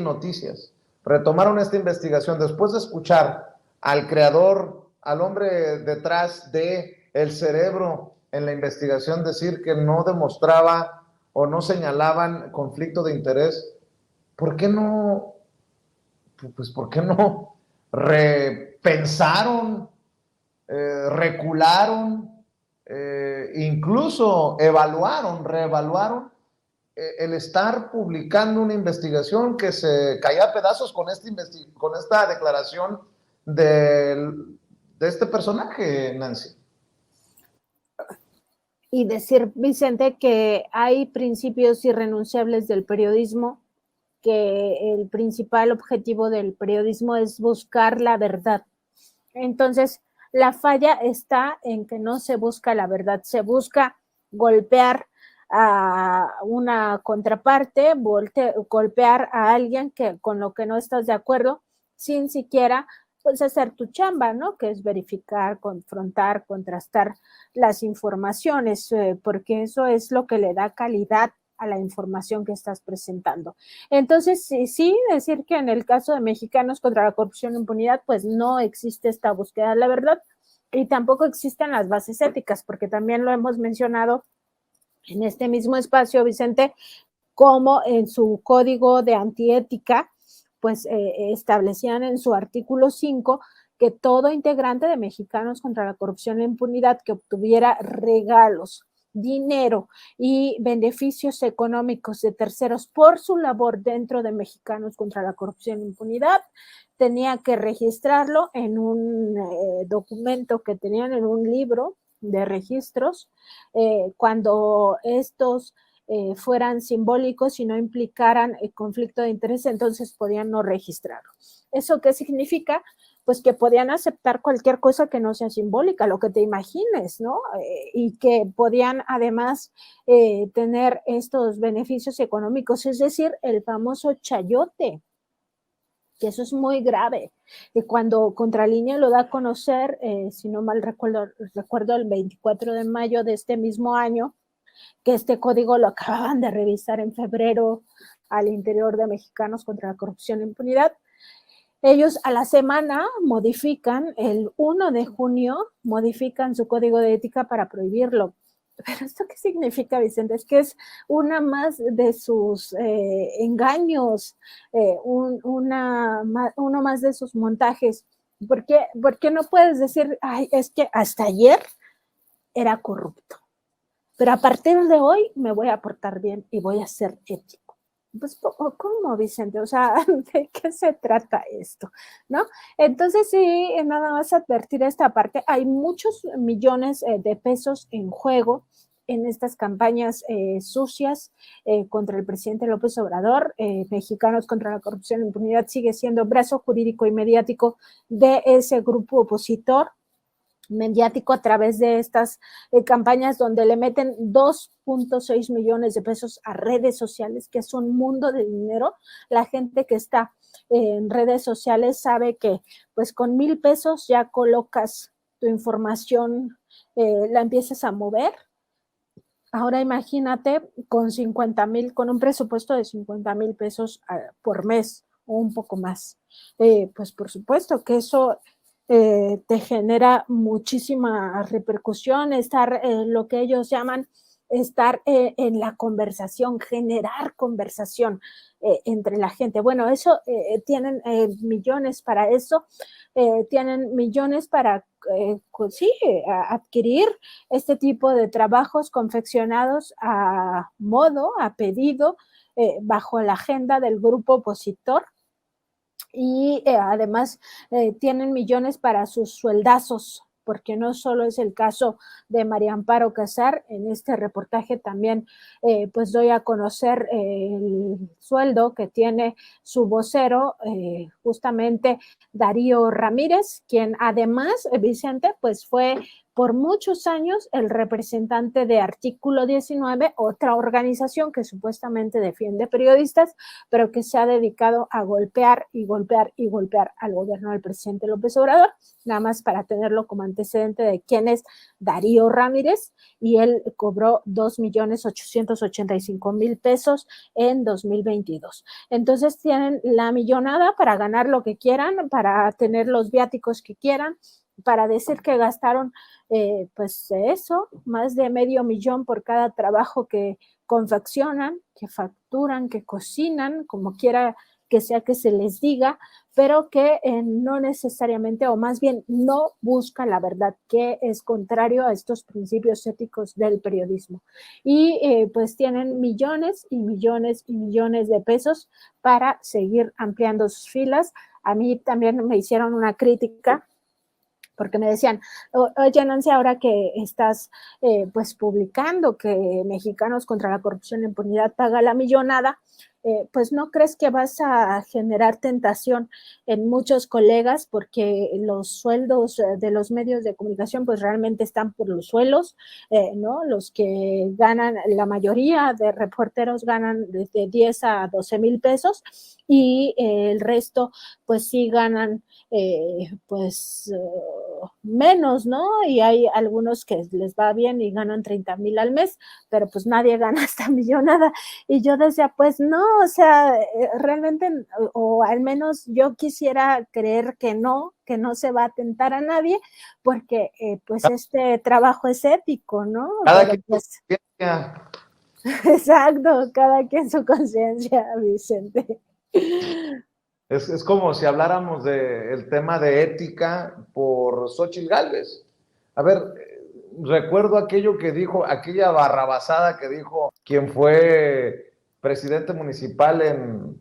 Noticias, retomaron esta investigación después de escuchar al creador, al hombre detrás de el cerebro en la investigación decir que no demostraba o no señalaban conflicto de interés. ¿Por qué no? Pues ¿por qué no repensaron, recularon, incluso reevaluaron el estar publicando una investigación que se caía a pedazos con esta declaración de este personaje, Nancy? Y decir, Vicente, que hay principios irrenunciables del periodismo, que el principal objetivo del periodismo es buscar la verdad. Entonces, la falla está en que no se busca la verdad, se busca golpear a una contraparte, golpear a alguien con lo que no estás de acuerdo, sin siquiera pues hacer tu chamba, ¿no? Que es verificar, confrontar, contrastar las informaciones, porque eso es lo que le da calidad a la información que estás presentando. Entonces, sí, decir que en el caso de Mexicanos contra la Corrupción e Impunidad, pues no existe esta búsqueda de la verdad y tampoco existen las bases éticas, porque también lo hemos mencionado en este mismo espacio, Vicente, como en su código de antiética, pues establecían en su artículo 5 que todo integrante de Mexicanos contra la Corrupción e Impunidad que obtuviera regalos, dinero y beneficios económicos de terceros por su labor dentro de Mexicanos contra la Corrupción e Impunidad, tenía que registrarlo en un documento que tenían en un libro de registros. Cuando estos fueran simbólicos y no implicaran el conflicto de interés, entonces podían no registrarlo. ¿Eso qué significa? Pues que podían aceptar cualquier cosa que no sea simbólica, lo que te imagines, ¿no? Y que podían además tener estos beneficios económicos, es decir, el famoso chayote, que eso es muy grave. Y cuando Contralínea lo da a conocer, si no mal recuerdo el 24 de mayo de este mismo año, que este código lo acababan de revisar en febrero al interior de Mexicanos contra la Corrupción e Impunidad. Ellos a la semana modifican, el 1 de junio, modifican su código de ética para prohibirlo. ¿Pero esto qué significa, Vicente? Es que es una más de sus engaños, uno más de sus montajes. ¿Por qué no puedes decir, ay, es que hasta ayer era corrupto, pero a partir de hoy me voy a portar bien y voy a ser ético? Pues, ¿cómo, Vicente? O sea, ¿de qué se trata esto? ¿No? Entonces, sí, nada más advertir esta parte. Hay muchos millones de pesos en juego en estas campañas sucias contra el presidente López Obrador. Mexicanos contra la Corrupción e Impunidad sigue siendo brazo jurídico y mediático de ese grupo opositor mediático a través de estas campañas donde le meten 2.6 millones de pesos a redes sociales, que es un mundo de dinero. La gente que está en redes sociales sabe que pues con 1,000 pesos ya colocas tu información, la empiezas a mover. Ahora imagínate con 50,000, con un presupuesto de 50,000 pesos por mes o un poco más. Pues por supuesto que eso te genera muchísima repercusión, estar lo que ellos llaman estar en la conversación, generar conversación entre la gente. Bueno, eso tienen millones para eso, tienen millones para sí, adquirir este tipo de trabajos confeccionados a modo, a pedido, bajo la agenda del grupo opositor. Y además tienen millones para sus sueldazos, porque no solo es el caso de María Amparo Casar. En este reportaje también pues doy a conocer el sueldo que tiene su vocero, justamente Darío Ramírez, quien además, Vicente, pues fue por muchos años el representante de Artículo 19, otra organización que supuestamente defiende periodistas, pero que se ha dedicado a golpear y golpear y golpear al gobierno del presidente López Obrador, nada más para tenerlo como antecedente de quién es Darío Ramírez, y él cobró 2.885.000 pesos en 2022. Entonces tienen la millonada para ganar lo que quieran, para tener los viáticos que quieran, para decir que gastaron pues eso, más de $500,000 por cada trabajo que confeccionan, que facturan, que cocinan, como quiera que sea que se les diga, pero que no necesariamente, o más bien no busca la verdad, que es contrario a estos principios éticos del periodismo. Y pues tienen millones y millones y millones de pesos para seguir ampliando sus filas. A mí también me hicieron una crítica, porque me decían, oye, Nancy, ahora que estás pues publicando que Mexicanos contra la Corrupción y la Impunidad paga la millonada, pues ¿no crees que vas a generar tentación en muchos colegas? Porque los sueldos de los medios de comunicación pues realmente están por los suelos, ¿no? Los que ganan, la mayoría de reporteros ganan desde 10 a 12,000 pesos, y el resto pues sí ganan menos, ¿no? Y hay algunos que les va bien y ganan 30,000 al mes, pero pues nadie gana esta millonada. Y yo decía, pues no, o sea, realmente, o al menos yo quisiera creer que no se va a atentar a nadie, porque pues este trabajo es ético, ¿no? Cada Pero, quien pues, piensa. exacto, cada quien su conciencia, Vicente. Es como si habláramos del tema de ética por Xóchitl Gálvez. A ver, recuerdo aquello que dijo, aquella barrabasada que dijo quien fue presidente municipal en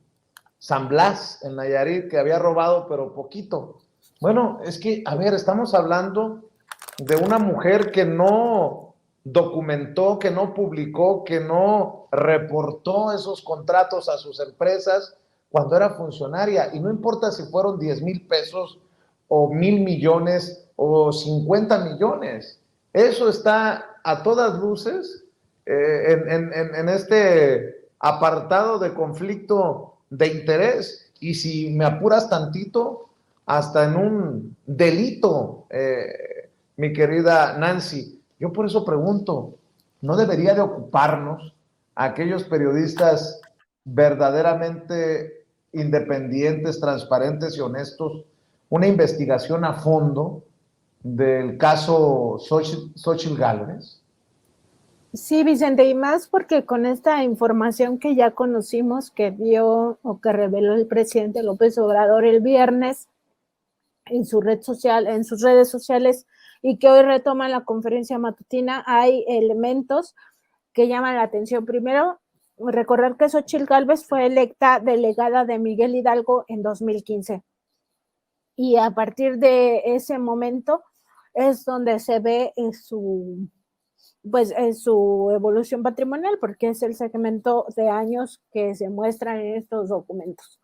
San Blas, en Nayarit, que había robado pero poquito. Bueno, es que, a ver, estamos hablando de una mujer que no documentó, que no publicó, que no reportó esos contratos a sus empresas cuando era funcionaria, y no importa si fueron 10,000 pesos o 1,000 millones o 50 millones, eso está a todas luces en este apartado de conflicto de interés, y si me apuras tantito, hasta en un delito, mi querida Nancy. Yo por eso pregunto, ¿no debería de ocuparnos a aquellos periodistas verdaderamente independientes, transparentes y honestos una investigación a fondo del caso Xóchitl Gálvez? Sí, Vicente, y más porque con esta información que ya conocimos, que dio o que reveló el presidente López Obrador el viernes en su red social, en sus redes sociales, y que hoy retoma en la conferencia matutina, hay elementos que llaman la atención. Primero, recordar que Xóchitl Gálvez fue electa delegada de Miguel Hidalgo en 2015. Y a partir de ese momento es donde se ve su evolución patrimonial, porque es el segmento de años que se muestran en estos documentos.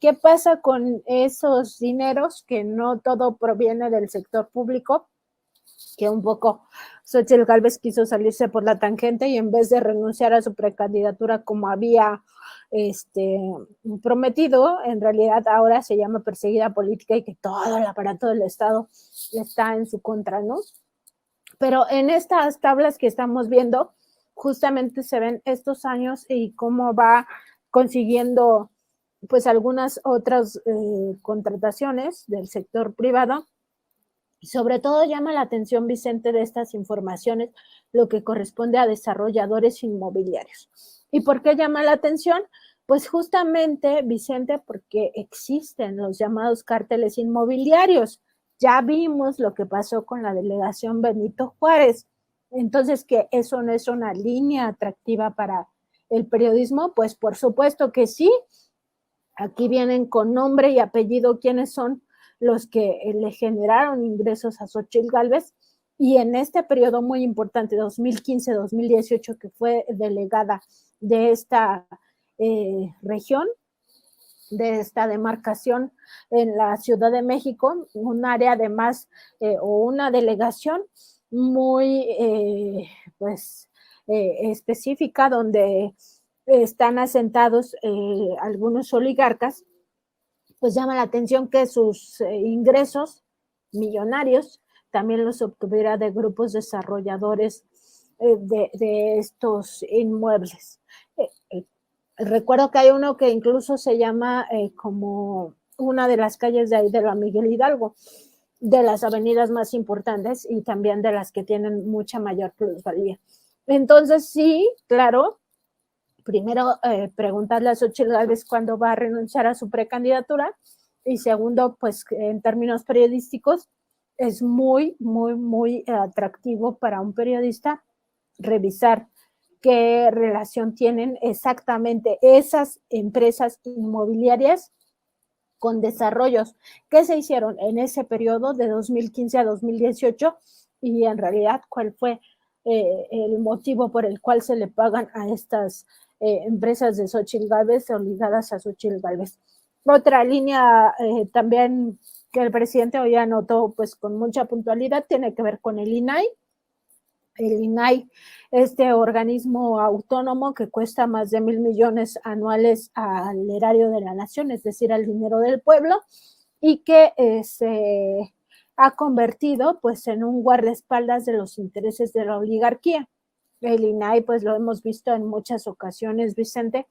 ¿Qué pasa con esos dineros? Que no todo proviene del sector público, que un poco Xóchitl Gálvez quiso salirse por la tangente y en vez de renunciar a su precandidatura como había prometido, en realidad ahora se llama perseguida política y que todo el aparato del Estado está en su contra, ¿no? Pero en estas tablas que estamos viendo, justamente se ven estos años y cómo va consiguiendo pues algunas otras contrataciones del sector privado. Y sobre todo llama la atención, Vicente, de estas informaciones, lo que corresponde a desarrolladores inmobiliarios. ¿Y por qué llama la atención? Pues justamente, Vicente, porque existen los llamados cárteles inmobiliarios. Ya vimos lo que pasó con la delegación Benito Juárez. Entonces, ¿que eso no es una línea atractiva para el periodismo? Pues por supuesto que sí. Aquí vienen con nombre y apellido quiénes son los que le generaron ingresos a Xóchitl Gálvez, y en este periodo muy importante, 2015-2018, que fue delegada de esta región, de esta demarcación en la Ciudad de México, un área además o una delegación muy específica donde están asentados algunos oligarcas. Pues llama la atención que sus ingresos millonarios también los obtuviera de grupos desarrolladores de estos inmuebles. Recuerdo que hay uno que incluso se llama como una de las calles de ahí de la Miguel Hidalgo, de las avenidas más importantes y también de las que tienen mucha mayor plusvalía. Entonces, sí, claro, primero preguntarle a Xochitl Gálvez cuándo va a renunciar a su precandidatura y segundo, pues en términos periodísticos, es muy, muy, muy atractivo para un periodista revisar qué relación tienen exactamente esas empresas inmobiliarias con desarrollos que se hicieron en ese periodo de 2015 a 2018 y en realidad cuál fue el motivo por el cual se le pagan a estas empresas de Xochitl Gálvez o ligadas a Xochitl Gálvez. Otra línea también que el presidente hoy anotó pues con mucha puntualidad tiene que ver con el INAI. El INAI, este organismo autónomo que cuesta más de 1,000 millones anuales al erario de la nación, es decir, al dinero del pueblo, y que se ha convertido pues en un guardaespaldas de los intereses de la oligarquía. El INAI, pues lo hemos visto en muchas ocasiones, Vicente,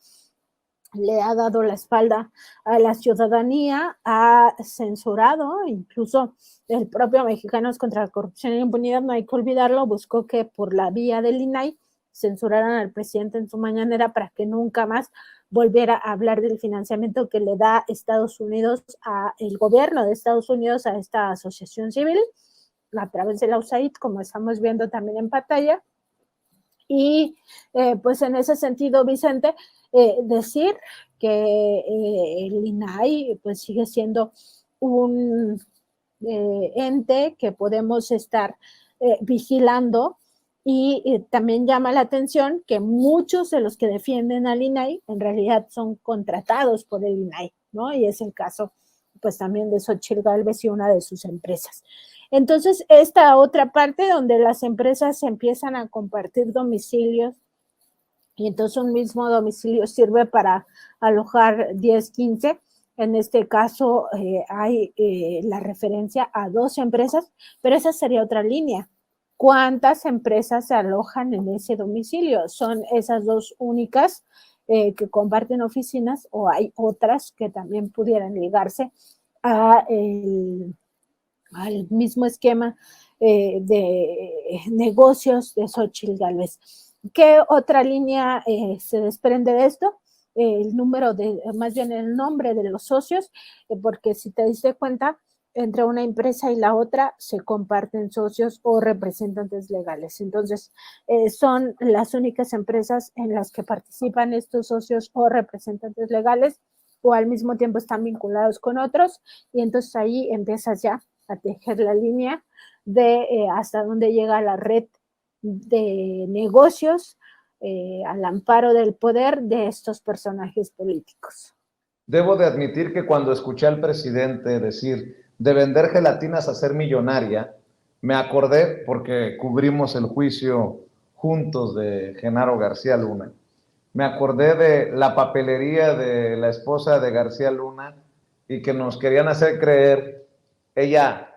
le ha dado la espalda a la ciudadanía, ha censurado, incluso el propio Mexicanos contra la Corrupción y la Impunidad, no hay que olvidarlo, buscó que por la vía del INAI censuraran al presidente en su mañanera para que nunca más volviera a hablar del financiamiento que le da Estados Unidos, el gobierno de Estados Unidos a esta asociación civil, a través de la USAID, como estamos viendo también en pantalla. Y pues en ese sentido, Vicente, decir que el INAI pues sigue siendo un ente que podemos estar vigilando y también llama la atención que muchos de los que defienden al INAI en realidad son contratados por el INAI, ¿no? Y es el caso pues también de Xochitl Gálvez y una de sus empresas. Entonces, esta otra parte donde las empresas empiezan a compartir domicilios y entonces un mismo domicilio sirve para alojar 10, 15. En este caso hay la referencia a 2 empresas, pero esa sería otra línea. ¿Cuántas empresas se alojan en ese domicilio? ¿Son esas 2 únicas que comparten oficinas o hay otras que también pudieran ligarse al mismo esquema de negocios de Xochitl Gálvez? ¿Qué otra línea se desprende de esto? Más bien el nombre de los socios, porque si te diste cuenta, entre una empresa y la otra se comparten socios o representantes legales. Entonces, son las únicas empresas en las que participan estos socios o representantes legales o al mismo tiempo están vinculados con otros y entonces ahí empiezas ya a tejer la línea de hasta dónde llega la red de negocios al amparo del poder de estos personajes políticos. Debo de admitir que cuando escuché al presidente decir de vender gelatinas a ser millonaria, me acordé porque cubrimos el juicio juntos de Genaro García Luna. Me acordé de la papelería de la esposa de García Luna y que nos querían hacer creer, ella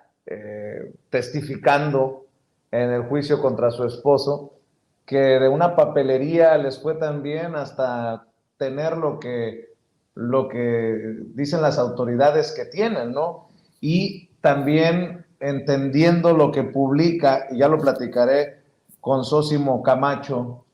testificando en el juicio contra su esposo, que de una papelería les fue tan bien hasta tener lo que dicen las autoridades que tienen, ¿no? Y también entendiendo lo que publica, y ya lo platicaré con Sósimo Camacho,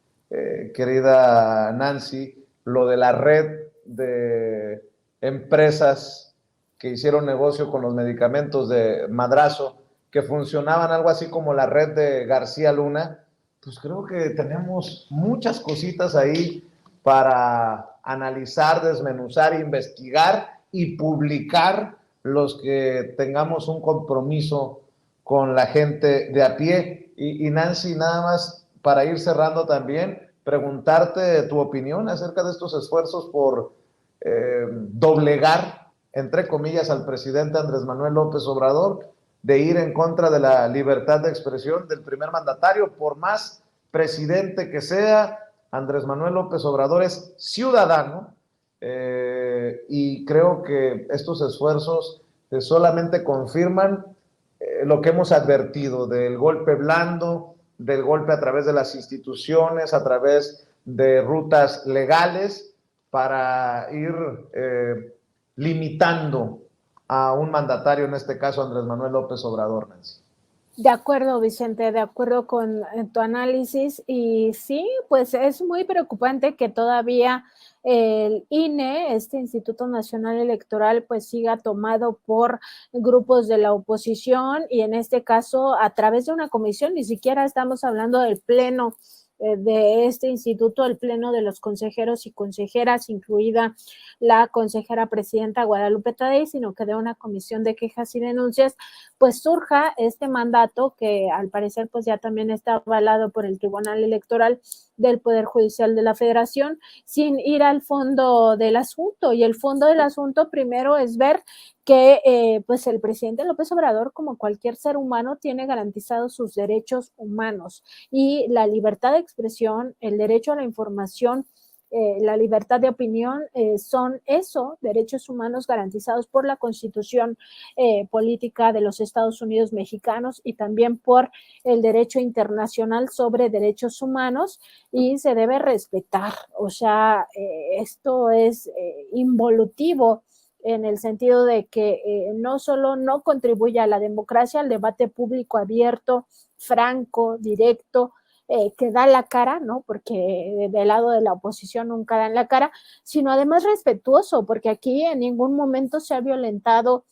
querida Nancy, lo de la red de empresas que hicieron negocio con los medicamentos de Madrazo, que funcionaban algo así como la red de García Luna, pues creo que tenemos muchas cositas ahí para analizar, desmenuzar, investigar y publicar los que tengamos un compromiso con la gente de a pie. Y Nancy, nada más para ir cerrando también, preguntarte tu opinión acerca de estos esfuerzos por doblegar, entre comillas, al presidente Andrés Manuel López Obrador, de ir en contra de la libertad de expresión del primer mandatario. Por más presidente que sea, Andrés Manuel López Obrador es ciudadano, y creo que estos esfuerzos solamente confirman lo que hemos advertido del golpe blando, del golpe a través de las instituciones, a través de rutas legales, para ir limitando a un mandatario, en este caso Andrés Manuel López Obrador, Nancy. De acuerdo, Vicente, de acuerdo con tu análisis. Y sí, pues es muy preocupante que todavía el INE, este Instituto Nacional Electoral, pues siga tomado por grupos de la oposición, y en este caso a través de una comisión. Ni siquiera estamos hablando del pleno de este instituto, el pleno de los consejeros y consejeras, incluida la consejera presidenta Guadalupe Tadei, sino que de una comisión de quejas y denuncias, pues surja este mandato que al parecer pues ya también está avalado por el Tribunal Electoral del Poder Judicial de la Federación, sin ir al fondo del asunto. Y el fondo del asunto primero es ver que pues el presidente López Obrador, como cualquier ser humano, tiene garantizados sus derechos humanos, y la libertad de expresión, el derecho a la información, la libertad de opinión, son eso, derechos humanos garantizados por la Constitución política de los Estados Unidos mexicanos, y también por el derecho internacional sobre derechos humanos, y se debe respetar. O sea, esto es involutivo, en el sentido de que no solo no contribuye a la democracia, al debate público abierto, franco, directo, que da la cara, ¿no? Porque del lado de la oposición nunca dan la cara, sino además respetuoso, porque aquí en ningún momento se ha violentado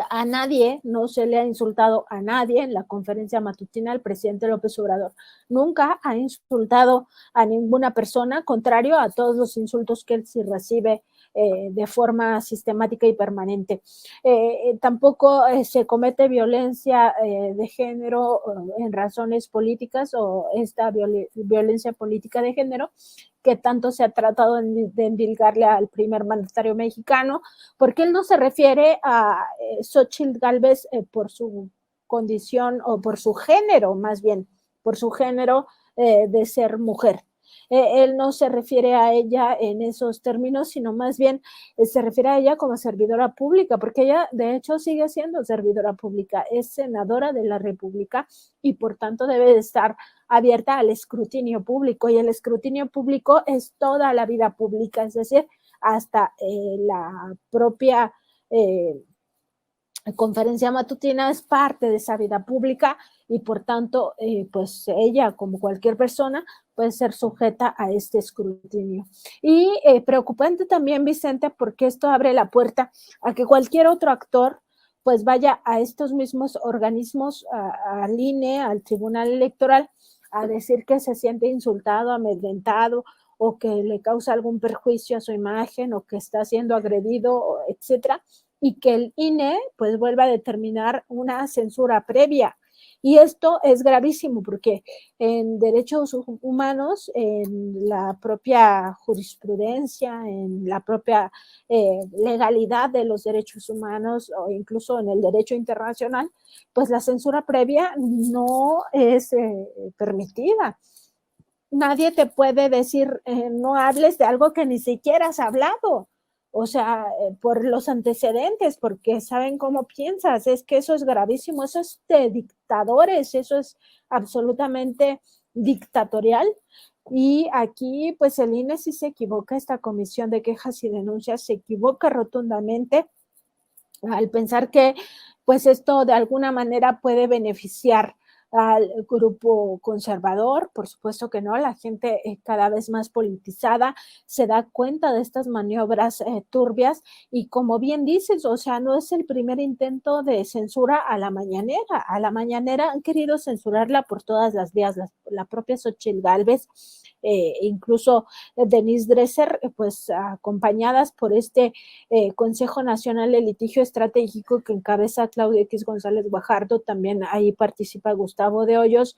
a nadie, no se le ha insultado a nadie. En la conferencia matutina el presidente López Obrador nunca ha insultado a ninguna persona, contrario a todos los insultos que él sí recibe de forma sistemática y permanente. Tampoco se comete violencia de género en razones políticas, o esta violencia política de género que tanto se ha tratado de endilgarle al primer mandatario mexicano, porque él no se refiere a Xóchitl Gálvez por su condición, o por su género, más bien, por su género de ser mujer. Él no se refiere a ella en esos términos, sino más bien se refiere a ella como servidora pública, porque ella de hecho sigue siendo servidora pública, es senadora de la República, y por tanto debe de estar abierta al escrutinio público, y el escrutinio público es toda la vida pública, es decir, hasta la propia conferencia matutina es parte de esa vida pública, y por tanto, pues ella, como cualquier persona, puede ser sujeta a este escrutinio. Y preocupante también, Vicente, porque esto abre la puerta a que cualquier otro actor pues vaya a estos mismos organismos, al INE, al Tribunal Electoral, a decir que se siente insultado, amedrentado, o que le causa algún perjuicio a su imagen, o que está siendo agredido, etcétera, y que el INE pues vuelva a determinar una censura previa. Y esto es gravísimo, porque en derechos humanos, en la propia jurisprudencia, en la propia legalidad de los derechos humanos, o incluso en el derecho internacional, pues la censura previa no es permitida. Nadie te puede decir no hables de algo que ni siquiera has hablado. O sea, por los antecedentes, porque saben cómo piensas. Es que eso es gravísimo, eso es de dictadores, eso es absolutamente dictatorial. Y aquí, pues el INE sí se equivoca, esta comisión de quejas y denuncias se equivoca rotundamente al pensar que pues esto de alguna manera puede beneficiar al grupo conservador. Por supuesto que no, la gente cada vez más politizada se da cuenta de estas maniobras turbias, y como bien dices, o sea, no es el primer intento de censura a la mañanera han querido censurarla por todas las vías. La propia Xóchitl Gálvez incluso Denise Dresser, pues acompañadas por este Consejo Nacional de Litigio Estratégico que encabeza Claudio X González Guajardo. También ahí participa Gustavo de Hoyos,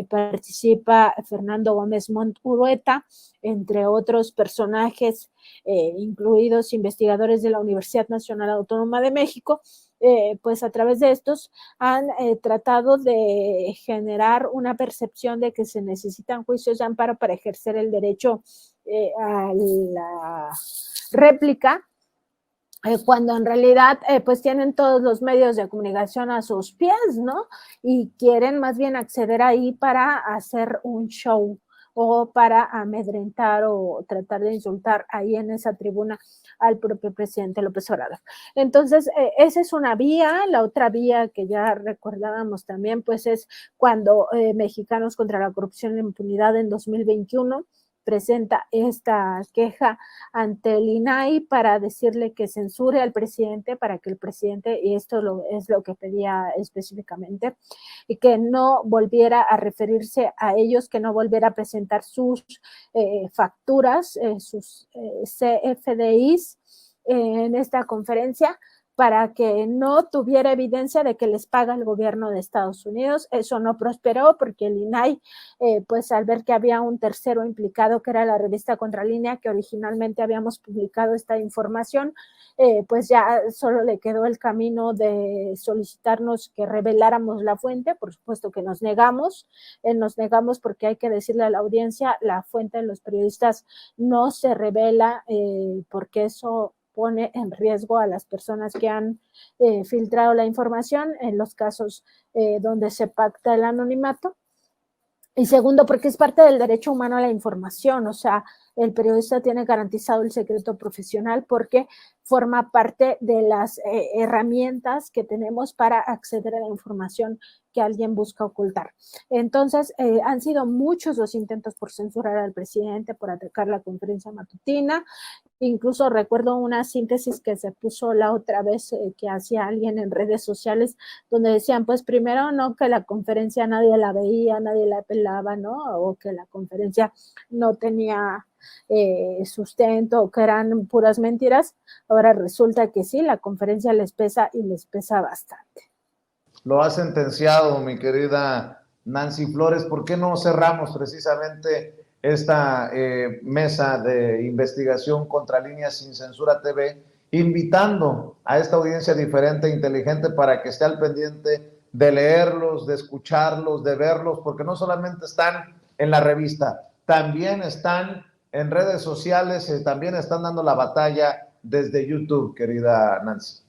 participa Fernando Gómez Montt Urueta, entre otros personajes, incluidos investigadores de la Universidad Nacional Autónoma de México. Pues a través de estos han tratado de generar una percepción de que se necesitan juicios de amparo para ejercer el derecho a la réplica, cuando en realidad pues tienen todos los medios de comunicación a sus pies, ¿no? Y quieren más bien acceder ahí para hacer un show o para amedrentar o tratar de insultar ahí en esa tribuna al propio presidente López Obrador. Entonces, esa es una vía. La otra vía que ya recordábamos también, pues es cuando Mexicanos contra la Corrupción y la Impunidad en 2021 presenta esta queja ante el INAI para decirle que censure al presidente, para que el presidente, y esto es lo que pedía específicamente, y que no volviera a referirse a ellos, que no volviera a presentar sus facturas, sus CFDIs en esta conferencia, para que no tuviera evidencia de que les paga el gobierno de Estados Unidos. Eso no prosperó porque el INAI, pues al ver que había un tercero implicado, que era la revista Contralínea, que originalmente habíamos publicado esta información, pues ya solo le quedó el camino de solicitarnos que reveláramos la fuente. Por supuesto que nos negamos porque hay que decirle a la audiencia, la fuente de los periodistas no se revela, porque eso pone en riesgo a las personas que han filtrado la información en los casos donde se pacta el anonimato. Y segundo, porque es parte del derecho humano a la información. O sea, el periodista tiene garantizado el secreto profesional porque forma parte de las herramientas que tenemos para acceder a la información que alguien busca ocultar. Entonces, han sido muchos los intentos por censurar al presidente, por atacar la conferencia matutina. Incluso recuerdo una síntesis que se puso la otra vez que hacía alguien en redes sociales, donde decían, pues primero, no, que la conferencia nadie la veía, nadie la pelaba, ¿no? O que la conferencia no tenía sustento, o que eran puras mentiras. Ahora resulta que sí, la conferencia les pesa y les pesa bastante. Lo ha sentenciado, mi querida Nancy Flores. ¿Por qué no cerramos precisamente esta mesa de investigación contra Líneas Sin Censura TV, invitando a esta audiencia diferente e inteligente para que esté al pendiente de leerlos, de escucharlos, de verlos, porque no solamente están en la revista, también están en redes sociales, también están dando la batalla desde YouTube, querida Nancy.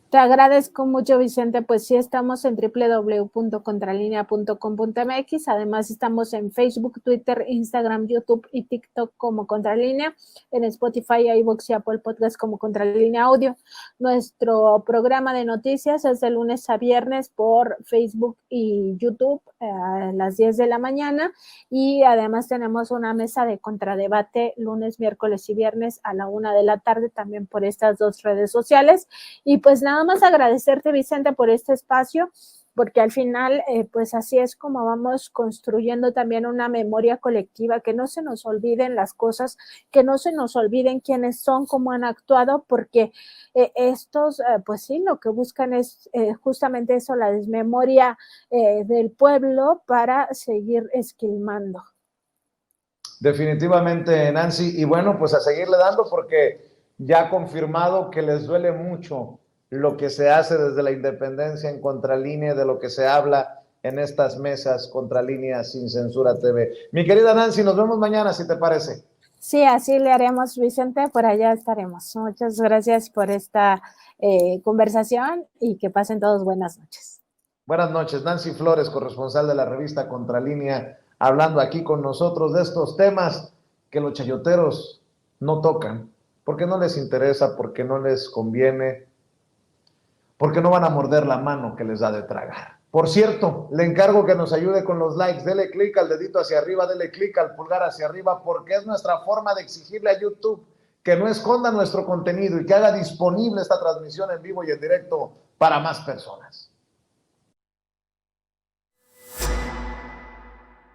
Te agradezco mucho, Vicente. Pues sí, estamos en www.contralinea.com.mx. Además, estamos en Facebook, Twitter, Instagram, YouTube y TikTok como Contralínea. En Spotify, iVoox y Apple Podcast como Contralínea Audio. Nuestro programa de noticias es de lunes a viernes por Facebook y YouTube a las 10 de la mañana. Y además tenemos una mesa de contradebate lunes, miércoles y viernes a la 1 de la tarde, también por estas dos redes sociales. Y pues nada más agradecerte, Vicente, por este espacio, porque al final, pues así es como vamos construyendo también una memoria colectiva, que no se nos olviden las cosas, que no se nos olviden quiénes son, cómo han actuado, porque estos, pues sí, lo que buscan es justamente eso, la desmemoria del pueblo para seguir esquilmando. Definitivamente, Nancy, y bueno, pues a seguirle dando, porque ya confirmado que les duele mucho lo que se hace desde la independencia en Contralínea, de lo que se habla en estas mesas Contralínea Sin Censura TV. Mi querida Nancy, nos vemos mañana, si te parece. Sí, así le haremos, Vicente, por allá estaremos. Muchas gracias por esta conversación y que pasen todos buenas noches. Buenas noches, Nancy Flores, corresponsal de la revista Contralínea, hablando aquí con nosotros de estos temas que los chayoteros no tocan, porque no les interesa, porque no les conviene, porque no van a morder la mano que les da de tragar. Por cierto, le encargo que nos ayude con los likes. Dele clic al dedito hacia arriba, dele clic al pulgar hacia arriba, porque es nuestra forma de exigirle a YouTube que no esconda nuestro contenido y que haga disponible esta transmisión en vivo y en directo para más personas.